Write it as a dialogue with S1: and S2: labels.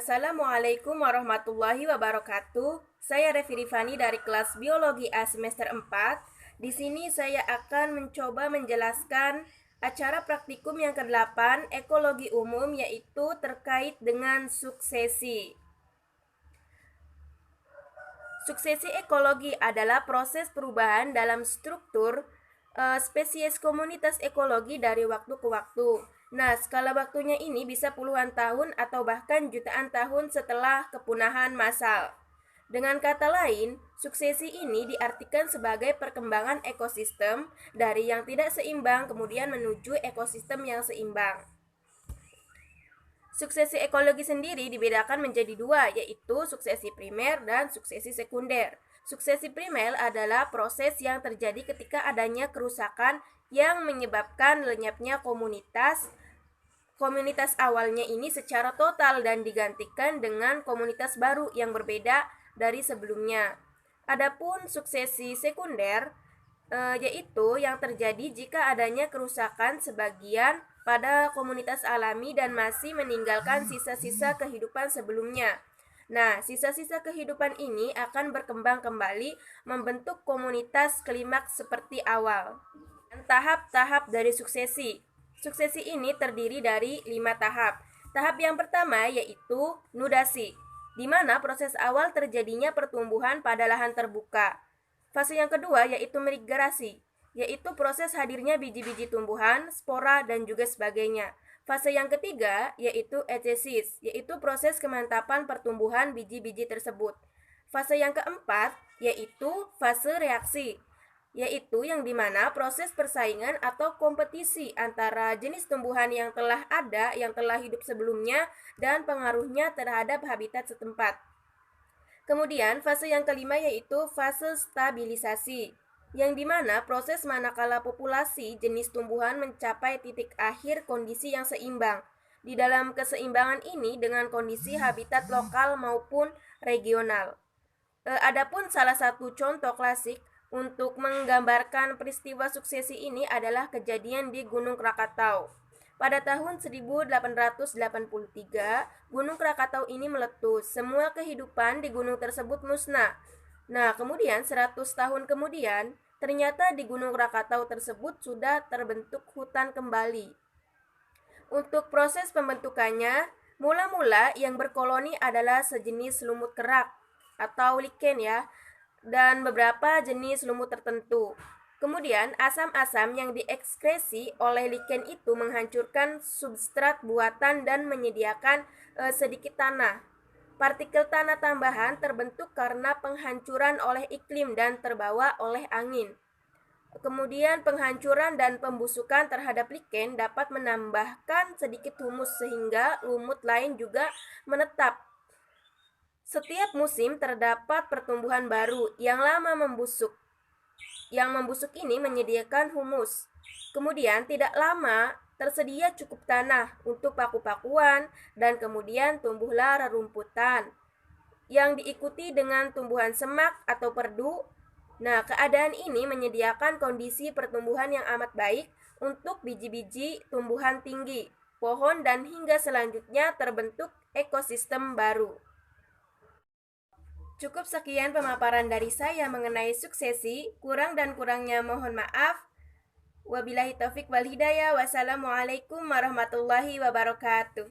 S1: Assalamualaikum warahmatullahi wabarakatuh. Saya Revi Rifani dari kelas Biologi A semester 4. Di sini saya akan mencoba menjelaskan acara praktikum yang ke-8 ekologi umum, yaitu terkait dengan suksesi. Suksesi ekologi adalah proses perubahan dalam struktur spesies komunitas ekologi dari waktu ke waktu. Nah, skala waktunya ini bisa puluhan tahun atau bahkan jutaan tahun setelah kepunahan massal. Dengan kata lain, suksesi ini diartikan sebagai perkembangan ekosistem dari yang tidak seimbang kemudian menuju ekosistem yang seimbang. Suksesi ekologi sendiri dibedakan menjadi dua, yaitu suksesi primer dan suksesi sekunder. Suksesi primer adalah proses yang terjadi ketika adanya kerusakan yang menyebabkan lenyapnya komunitas awalnya ini secara total dan digantikan dengan komunitas baru yang berbeda dari sebelumnya. Adapun suksesi sekunder yaitu yang terjadi jika adanya kerusakan sebagian pada komunitas alami dan masih meninggalkan sisa-sisa kehidupan sebelumnya. Nah, sisa-sisa kehidupan ini akan berkembang kembali membentuk komunitas klimaks seperti awal. Tahap-tahap dari suksesi. Suksesi ini terdiri dari 5 tahap. Tahap yang pertama yaitu nudasi, di mana proses awal terjadinya pertumbuhan pada lahan terbuka. Fase yang kedua yaitu migrasi, yaitu proses hadirnya biji-biji tumbuhan, spora, dan juga sebagainya. Fase yang ketiga yaitu etesis, yaitu proses kemantapan pertumbuhan biji-biji tersebut. Fase yang keempat yaitu fase reaksi, yaitu yang dimana proses persaingan atau kompetisi antara jenis tumbuhan yang telah ada, yang telah hidup sebelumnya, dan pengaruhnya terhadap habitat setempat. Kemudian fase yang kelima yaitu fase stabilisasi, yang dimana proses manakala populasi jenis tumbuhan mencapai titik akhir kondisi yang seimbang. Di dalam keseimbangan ini dengan kondisi habitat lokal maupun regional. Adapun salah satu contoh klasik untuk menggambarkan peristiwa suksesi ini adalah kejadian di Gunung Krakatau. Pada tahun 1883, Gunung Krakatau ini meletus. Semua kehidupan di gunung tersebut musnah. Nah, kemudian 100 tahun kemudian, ternyata di Gunung Krakatau tersebut sudah terbentuk hutan kembali. Untuk proses pembentukannya, mula-mula yang berkoloni adalah sejenis lumut kerak atau lichen ya, dan beberapa jenis lumut tertentu. Kemudian asam-asam yang diekskresi oleh lichen itu menghancurkan substrat buatan dan menyediakan sedikit tanah. Partikel tanah tambahan terbentuk karena penghancuran oleh iklim dan terbawa oleh angin. Kemudian penghancuran dan pembusukan terhadap lichen dapat menambahkan sedikit humus sehingga lumut lain juga menetap. Setiap musim terdapat pertumbuhan baru yang lama membusuk. Yang membusuk ini menyediakan humus. Kemudian tidak lama tersedia cukup tanah untuk paku-pakuan dan kemudian tumbuhlah rerumputan yang diikuti dengan tumbuhan semak atau perdu. Nah, keadaan ini menyediakan kondisi pertumbuhan yang amat baik untuk biji-biji tumbuhan tinggi, pohon, dan hingga selanjutnya terbentuk ekosistem baru. Cukup sekian pemaparan dari saya mengenai suksesi. Kurang dan kurangnya mohon maaf. Wabillahi taufik wal hidayah. Wassalamualaikum warahmatullahi wabarakatuh.